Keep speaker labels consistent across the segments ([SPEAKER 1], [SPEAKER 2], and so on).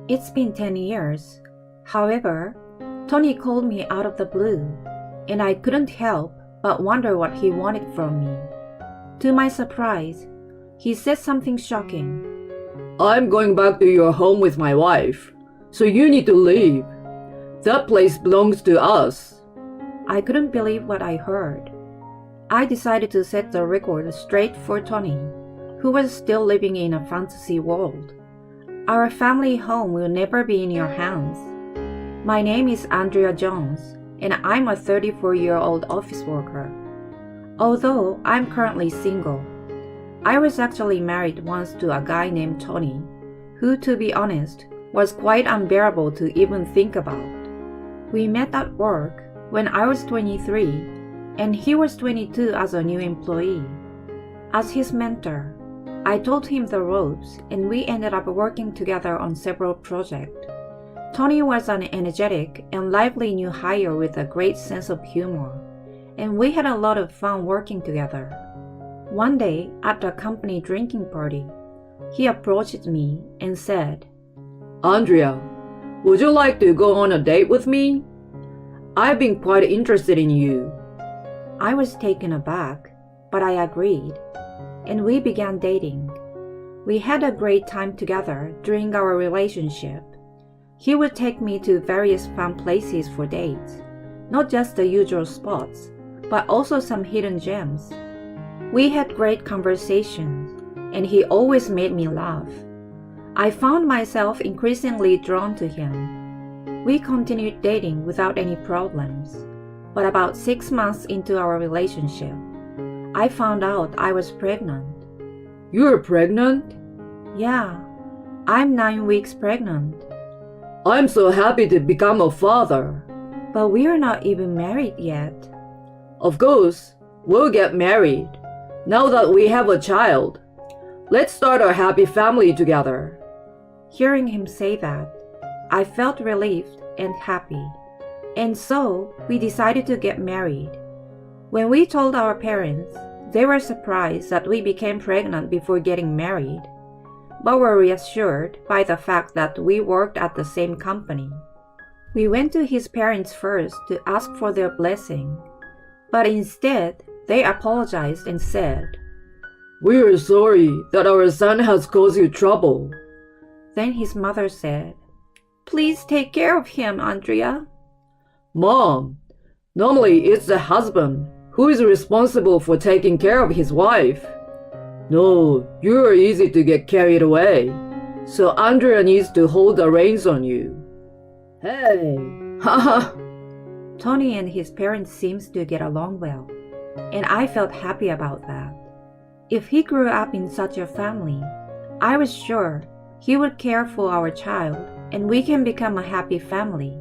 [SPEAKER 1] It's been 10 years. However, Tony called me out of the blue, and I couldn't help but wonder what he wanted from me. To my surprise, he said something shocking.
[SPEAKER 2] I'm going back to your home with my wife, so you need to leave. That place belongs to us.
[SPEAKER 1] I couldn't believe what I heard. I decided to set the record straight for Tony, who was still living in a fantasy world. Our family home will never be in your hands. My name is Andrea Jones, and I'm a 34-year-old office worker. Although I'm currently single, I was actually married once to a guy named Tony, who, to be honest, was quite unbearable to even think about. We met at work when I was 23, and he was 22 as a new employee. As his mentor, I told him the ropes, and we ended up working together on several projects. Tony was an energetic and lively new hire with a great sense of humor, and we had a lot of fun working together. One day, at a company drinking party, he approached me and said,
[SPEAKER 2] Andrea, would you like to go on a date with me? I've been quite interested in you.
[SPEAKER 1] I was taken aback, but I agreed, and we began dating. We had a great time together during our relationship. He would take me to various fun places for dates, not just the usual spots, but also some hidden gems. We had great conversations, and he always made me laugh. I found myself increasingly drawn to him. We continued dating without any problems, but about 6 months into our relationship, I found out I was pregnant.
[SPEAKER 2] You're pregnant?
[SPEAKER 1] Yeah, I'm 9 weeks pregnant.
[SPEAKER 2] I'm so happy to become a father.
[SPEAKER 1] But we are not even married yet.
[SPEAKER 2] Of course, we'll get married. Now that we have a child, let's start a happy family together.
[SPEAKER 1] Hearing him say that, I felt relieved and happy. And so, we decided to get married. When we told our parents, they were surprised that we became pregnant before getting married, but were reassured by the fact that we worked at the same company. We went to his parents first to ask for their blessing, but instead, they apologized and said,
[SPEAKER 2] We're sorry that our son has caused you trouble.
[SPEAKER 1] Then his mother said, Please take care of him, Andrea.
[SPEAKER 2] Mom, normally it's the husband who is responsible for taking care of his wife. No, you're easy to get carried away, so Andrea needs to hold the reins on you. Hey, haha.
[SPEAKER 1] Tony and his parents seemed to get along well, and I felt happy about that. If he grew up in such a family, I was sure he would care for our child and we can become a happy family.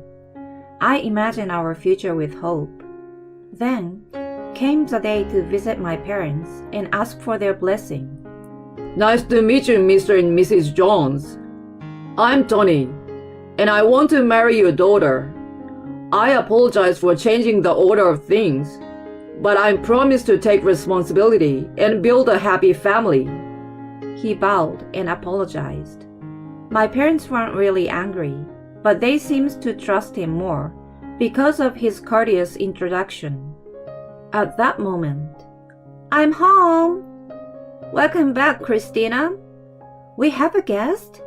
[SPEAKER 1] I imagined our future with hope. Then came the day to visit my parents and ask for their blessing.
[SPEAKER 2] Nice to meet you, Mr. and Mrs. Jones. I'm Tony, and I want to marry your daughter. I apologize for changing the order of things, but I promise to take responsibility and build a happy family.
[SPEAKER 1] He bowed and apologized. My parents weren't really angry, but they seemed to trust him more because of his courteous introduction. At that moment, I'm home! Welcome back, Christina. We have a guest?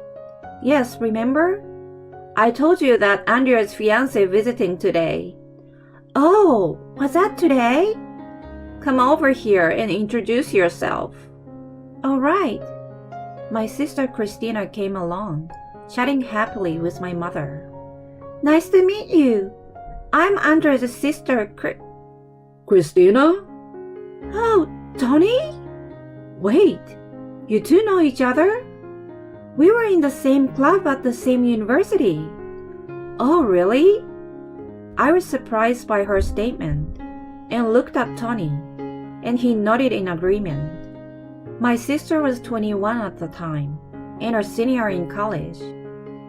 [SPEAKER 1] Yes, remember? I told you that Andrea's fiancé visiting today. Oh, was that today? Come over here and introduce yourself. All right. My sister Christina came along, chatting happily with my mother. Nice to meet you. I'm Andrea's sister,
[SPEAKER 2] Christina?
[SPEAKER 1] Oh, Tony? Wait, you two know each other? We were in the same club at the same university. Oh, really? I was surprised by her statement and looked at Tony, and he nodded in agreement. My sister was 21 at the time and a senior in college,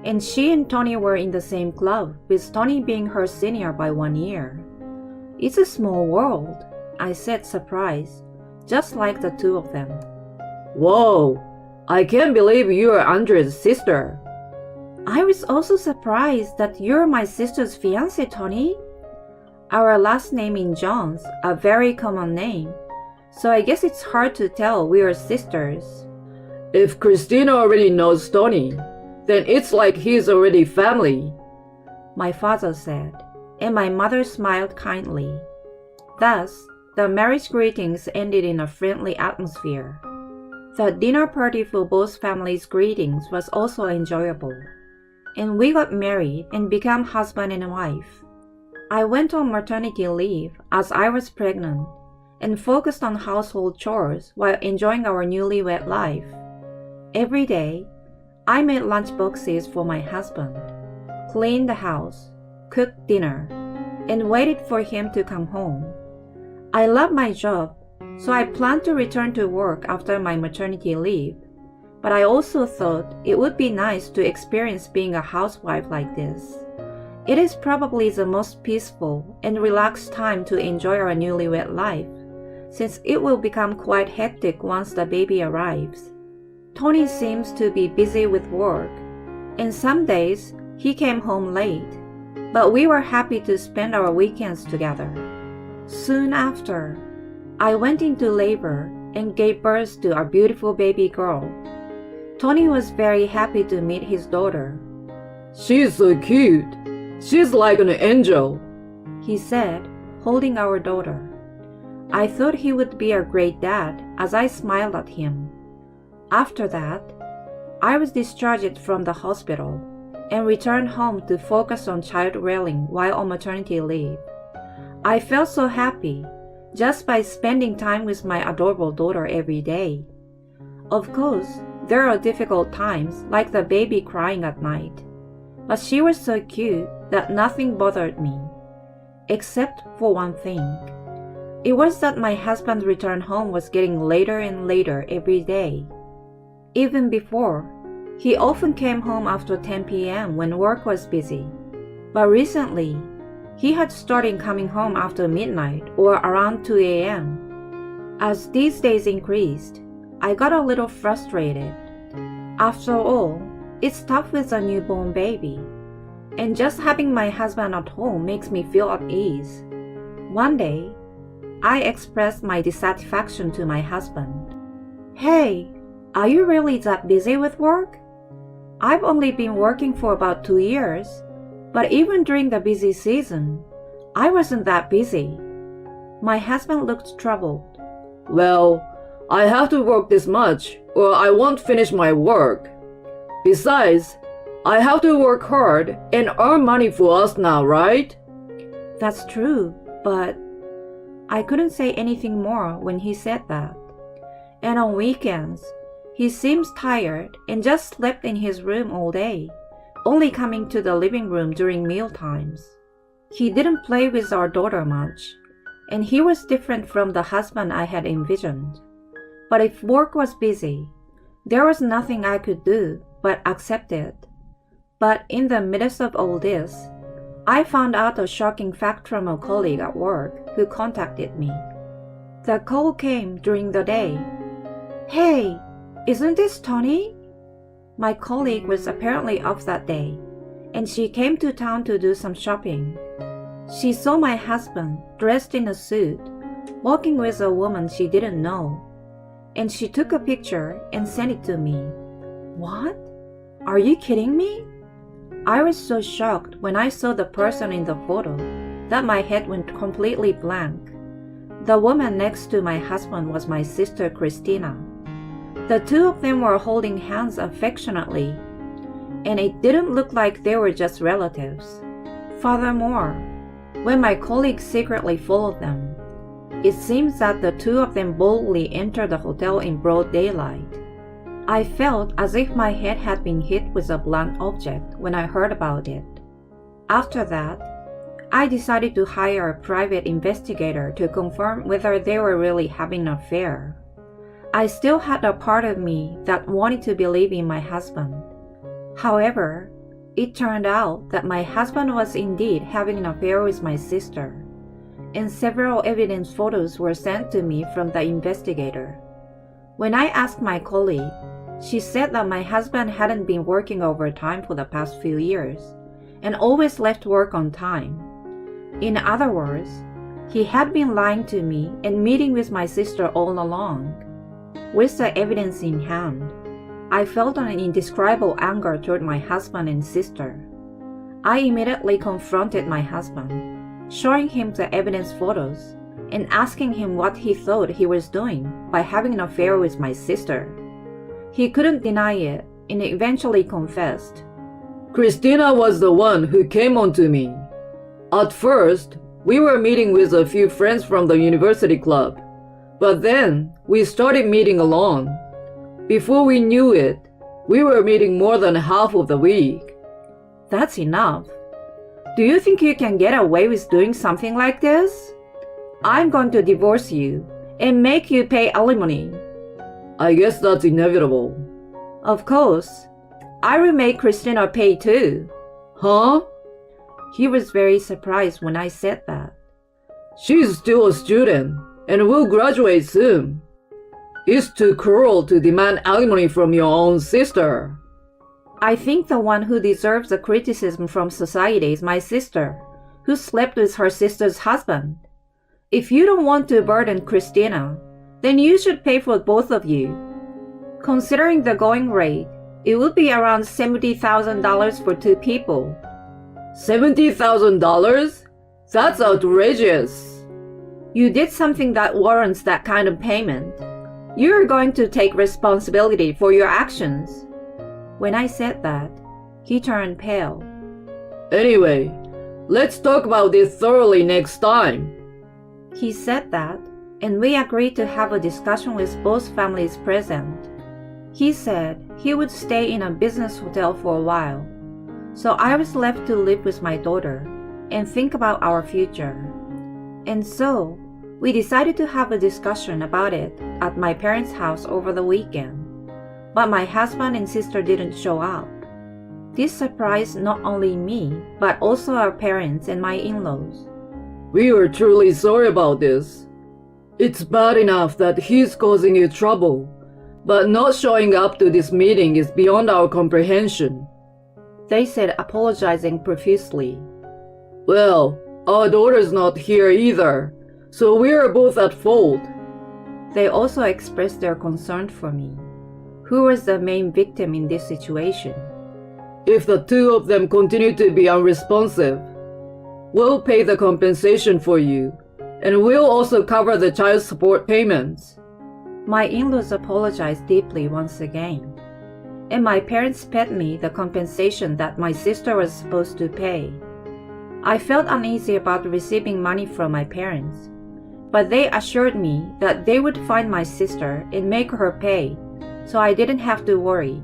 [SPEAKER 1] and she and Tony were in the same club, with Tony being her senior by 1 year. It's a small world, I said, surprised, just like the two of them.
[SPEAKER 2] Whoa, I can't believe you're Andrea's sister.
[SPEAKER 1] I was also surprised that you're my sister's fiancé, Tony. Our last name in Jones, a very common name, so I guess it's hard to tell we are sisters.
[SPEAKER 2] If Christina already knows Tony, then it's like he's already family,
[SPEAKER 1] my father said, and my mother smiled kindly. Thus, the marriage greetings ended in a friendly atmosphere. The dinner party for both families' greetings was also enjoyable, and we got married and became husband and wife. I went on maternity leave as I was pregnant and focused on household chores while enjoying our newlywed life. Every day, I made lunch boxes for my husband, cleaned the house, cooked dinner, and waited for him to come home. I love my job, so I planned to return to work after my maternity leave, but I also thought it would be nice to experience being a housewife like this. It is probably the most peaceful and relaxed time to enjoy our newlywed life, since it will become quite hectic once the baby arrives. Tony seems to be busy with work, and some days he came home late, but we were happy to spend our weekends together. Soon after, I went into labor and gave birth to our beautiful baby girl. Tony was very happy to meet his daughter.
[SPEAKER 2] She's so cute. She's like an angel,
[SPEAKER 1] he said, holding our daughter. I thought he would be a great dad as I smiled at him. After that, I was discharged from the hospital and returned home to focus on child rearing while on maternity leave. I felt so happy just by spending time with my adorable daughter every day. Of course, there are difficult times like the baby crying at night, but she was so cute that nothing bothered me, except for one thing. It was that my husband's return home was getting later and later every day. Even before, he often came home after 10 p.m. when work was busy, but recently, he had started coming home after midnight or around 2 a.m. As these days increased, I got a little frustrated. After all, it's tough with a newborn baby, and just having my husband at home makes me feel at ease. One day, I expressed my dissatisfaction to my husband. Hey, are you really that busy with work? I've only been working for about 2 years, but even during the busy season, I wasn't that busy. My husband looked troubled.
[SPEAKER 2] Well, I have to work this much or I won't finish my work. Besides, I have to work hard and earn money for us now, right?
[SPEAKER 1] That's true, but I couldn't say anything more when he said that. And on weekends, he seems tired and just slept in his room all day, only coming to the living room during meal times. He didn't play with our daughter much, and he was different from the husband I had envisioned. But if work was busy, there was nothing I could do but accept it. But in the midst of all this, I found out a shocking fact from a colleague at work who contacted me. The call came during the day. Hey, isn't this Tony? My colleague was apparently off that day, and she came to town to do some shopping. She saw my husband dressed in a suit, walking with a woman she didn't know, and she took a picture and sent it to me. What? Are you kidding me? I was so shocked when I saw the person in the photo that my head went completely blank. The woman next to my husband was my sister Christina. The two of them were holding hands affectionately, and it didn't look like they were just relatives. Furthermore, when my colleague secretly followed them, it seems that the two of them boldly entered the hotel in broad daylight. I felt as if my head had been hit with a blunt object when I heard about it. After that, I decided to hire a private investigator to confirm whether they were really having an affair. I still had a part of me that wanted to believe in my husband. However, it turned out that my husband was indeed having an affair with my sister, and several evidence photos were sent to me from the investigator. When I asked my colleague, She said that my husband hadn't been working overtime for the past few years and always left work on time. In other words, he had been lying to me and meeting with my sister all along. With the evidence in hand, I felt an indescribable anger toward my husband and sister. I immediately confronted my husband, showing him the evidence photos and asking him what he thought he was doing by having an affair with my sister. He couldn't deny it and eventually confessed.
[SPEAKER 2] Christina was the one who came on to me. At first, we were meeting with a few friends from the university club, but then we started meeting alone. Before we knew it, we were meeting more than half of the week.
[SPEAKER 1] That's enough. Do you think you can get away with doing something like this? I'm going to divorce you and make you pay alimony.
[SPEAKER 2] I guess that's inevitable.
[SPEAKER 1] Of course. I will make Christina pay too.
[SPEAKER 2] Huh?
[SPEAKER 1] He was very surprised when I said that.
[SPEAKER 2] She's still a student and will graduate soon. It's too cruel to demand alimony from your own sister.
[SPEAKER 1] I think the one who deserves the criticism from society is my sister, who slept with her sister's husband. If you don't want to burden Christina, then you should pay for both of you. Considering the going rate, it would be around $70,000 for two people.
[SPEAKER 2] $70,000? That's outrageous.
[SPEAKER 1] You did something that warrants that kind of payment. You are going to take responsibility for your actions. When I said that, he turned pale.
[SPEAKER 2] Anyway, let's talk about this thoroughly next time.
[SPEAKER 1] He said that, and we agreed to have a discussion with both families present. He said he would stay in a business hotel for a while, so I was left to live with my daughter and think about our future. And so, we decided to have a discussion about it at my parents' house over the weekend. But my husband and sister didn't show up. This surprised not only me, but also our parents and my in-laws.
[SPEAKER 2] We are truly sorry about this. It's bad enough that he's causing you trouble, but not showing up to this meeting is beyond our comprehension.
[SPEAKER 1] They said, apologizing profusely.
[SPEAKER 2] Well, our daughter's not here either, so we are both at fault.
[SPEAKER 1] They also expressed their concern for me, who was the main victim in this situation.
[SPEAKER 2] If the two of them continue to be unresponsive, we'll pay the compensation for you, and we'll also cover the child support payments.
[SPEAKER 1] My in-laws apologized deeply once again, and my parents paid me the compensation that my sister was supposed to pay. I felt uneasy about receiving money from my parents, but they assured me that they would find my sister and make her pay, so I didn't have to worry.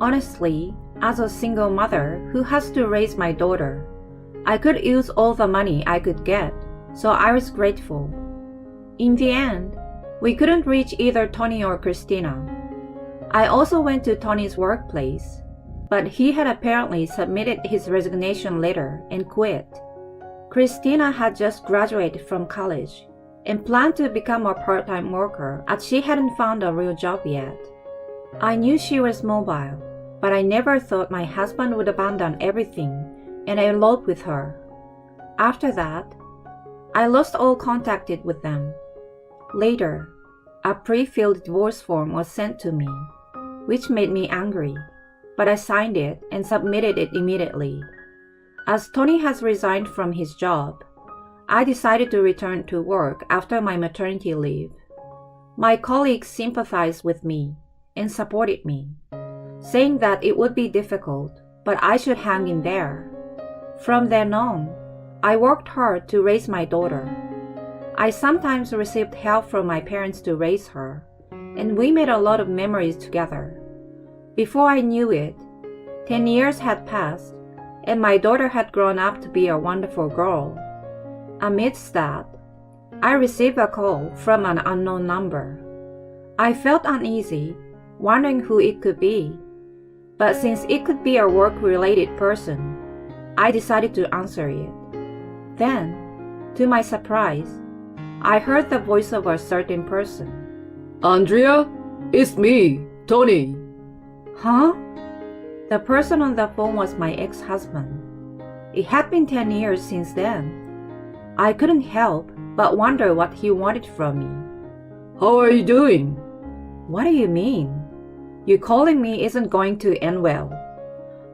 [SPEAKER 1] Honestly, as a single mother who has to raise my daughter, I could use all the money I could get, so I was grateful. In the end, we couldn't reach either Tony or Christina. I also went to Tony's workplace, but he had apparently submitted his resignation letter and quit. Christina had just graduated from college and planned to become a part-time worker as she hadn't found a real job yet. I knew she was mobile, but I never thought my husband would abandon everything and elope with her. After that, I lost all contact with them. Later, a pre-filled divorce form was sent to me, which made me angry, but I signed it and submitted it immediately. As Tony has resigned from his job, I decided to return to work after my maternity leave. My colleagues sympathized with me and supported me, saying that it would be difficult, but I should hang in there. From then on, I worked hard to raise my daughter. I sometimes received help from my parents to raise her, and we made a lot of memories together. Before I knew it, 10 years had passed, and my daughter had grown up to be a wonderful girl. Amidst that, I received a call from an unknown number. I felt uneasy, wondering who it could be, but since it could be a work-related person, I decided to answer it. Then, to my surprise, I heard the voice of a certain person.
[SPEAKER 2] Andrea, it's me, Tony.
[SPEAKER 1] Huh? The person on the phone was my ex-husband. It had been 10 years since then. I couldn't help but wonder what he wanted from me.
[SPEAKER 2] How are you doing?
[SPEAKER 1] What do you mean? You calling me isn't going to end well.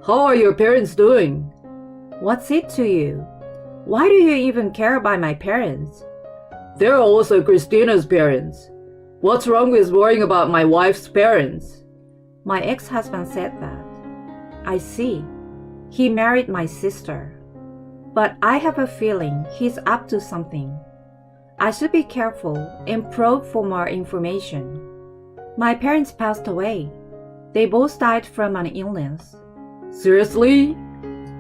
[SPEAKER 2] How are your parents doing?
[SPEAKER 1] What's it to you? Why do you even care about my parents?
[SPEAKER 2] They're also Christina's parents. What's wrong with worrying about my wife's parents?
[SPEAKER 1] My ex-husband said that. I see. He married my sister. But I have a feeling he's up to something. I should be careful and probe for more information. My parents passed away. They both died from an illness.
[SPEAKER 2] Seriously?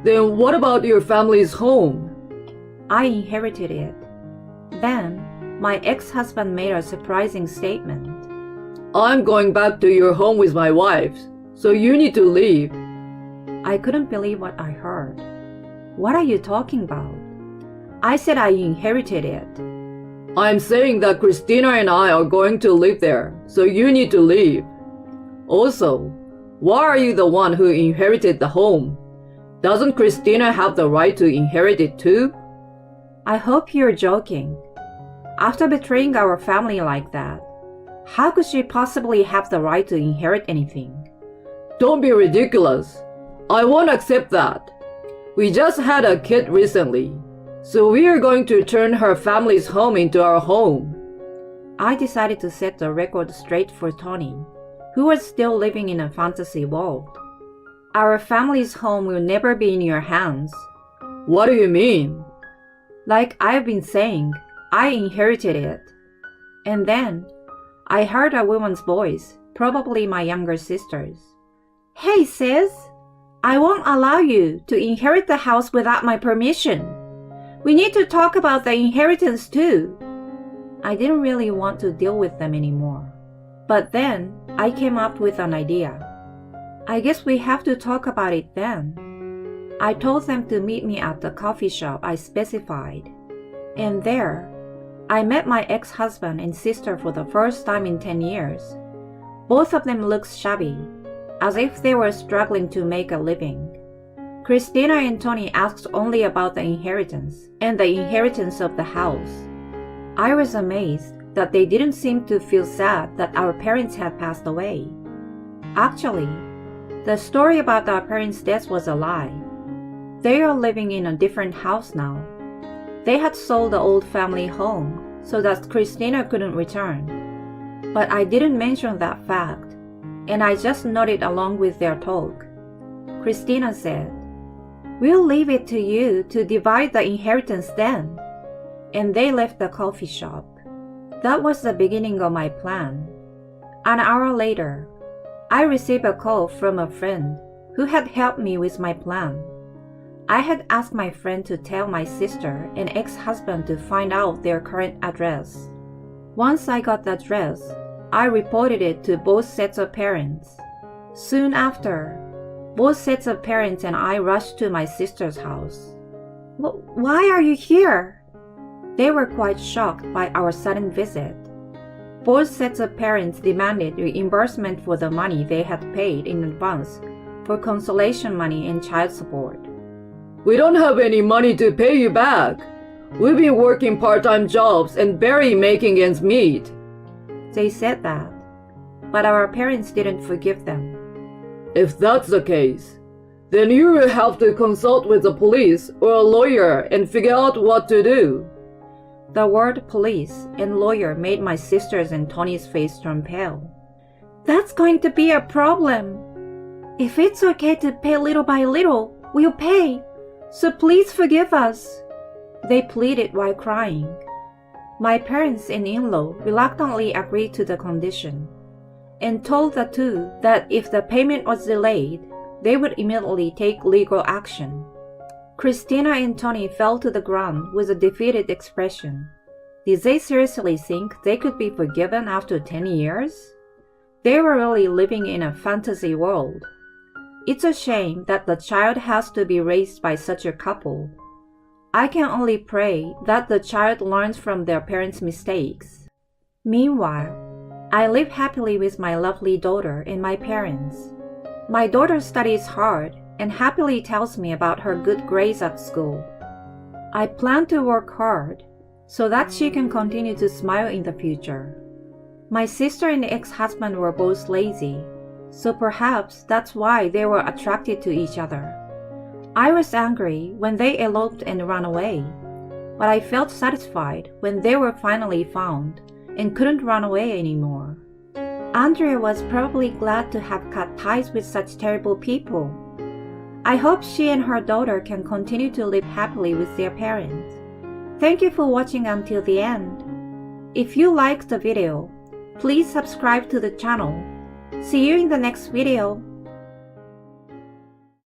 [SPEAKER 2] Then what about your family's home?
[SPEAKER 1] I inherited it. Then, my ex-husband made a surprising statement.
[SPEAKER 2] I'm going back to your home with my wife, so you need to leave.
[SPEAKER 1] I couldn't believe what I heard. What are you talking about? I said I inherited it.
[SPEAKER 2] I'm saying that Christina and I are going to live there, so you need to leave. Also, why are you the one who inherited the home? Doesn't Christina have the right to inherit it too?
[SPEAKER 1] I hope you're joking. After betraying our family like that, how could she possibly have the right to inherit anything?
[SPEAKER 2] Don't be ridiculous. I won't accept that. We just had a kid recently, so we are going to turn her family's home into our home.
[SPEAKER 1] I decided to set the record straight for Tony, who was still living in a fantasy world. Our family's home will never be in your hands.
[SPEAKER 2] What do you mean?
[SPEAKER 1] Like I've been saying, I inherited it. And then, I heard a woman's voice, probably my younger sister's. Hey sis, I won't allow you to inherit the house without my permission. We need to talk about the inheritance too. I didn't really want to deal with them anymore. But then, I came up with an idea. I guess we have to talk about it then. I told them to meet me at the coffee shop I specified. And there, I met my ex-husband and sister for the first time in 10 years. Both of them looked shabby, as if they were struggling to make a living. Christina and Tony asked only about the inheritance and the inheritance of the house. I was amazed that they didn't seem to feel sad that our parents had passed away. Actually, the story about our parents' death was a lie. They are living in a different house now. They had sold the old family home so that Christina couldn't return. But I didn't mention that fact, and I just nodded along with their talk. Christina said, "We'll leave it to you to divide the inheritance then." And they left the coffee shop. That was the beginning of my plan. An hour later, I received a call from a friend who had helped me with my plan. I had asked my friend to tell my sister and ex-husband to find out their current address. Once I got the address, I reported it to both sets of parents. Soon after, both sets of parents and I rushed to my sister's house. "Why are you here?" They were quite shocked by our sudden visit. Both sets of parents demanded reimbursement for the money they had paid in advance for consolation money and child support.
[SPEAKER 2] We don't have any money to pay you back. We've been working part-time jobs and barely making ends meet.
[SPEAKER 1] They said that, but our parents didn't forgive them.
[SPEAKER 2] If that's the case, then you will have to consult with the police or a lawyer and figure out what to do.
[SPEAKER 1] The word police and lawyer made my sister's and Tony's face turn pale. That's going to be a problem. If it's okay to pay little by little, we'll pay. So please forgive us. They pleaded while crying. My parents and in-law reluctantly agreed to the condition and told the two that if the payment was delayed, they would immediately take legal action. Christina and Tony fell to the ground with a defeated expression. Did they seriously think they could be forgiven after 10 years? They were really living in a fantasy world. It's a shame that the child has to be raised by such a couple. I can only pray that the child learns from their parents' mistakes. Meanwhile, I live happily with my lovely daughter and my parents. My daughter studies hard and happily tells me about her good grades at school. I plan to work hard so that she can continue to smile in the future. My sister and ex-husband were both lazy, so perhaps that's why they were attracted to each other. I was angry when they eloped and ran away, but I felt satisfied when they were finally found and couldn't run away anymore. Andrea was probably glad to have cut ties with such terrible people. I hope she and her daughter can continue to live happily with their parents. Thank you for watching until the end. If you liked the video, please subscribe to the channel. See you in the next video.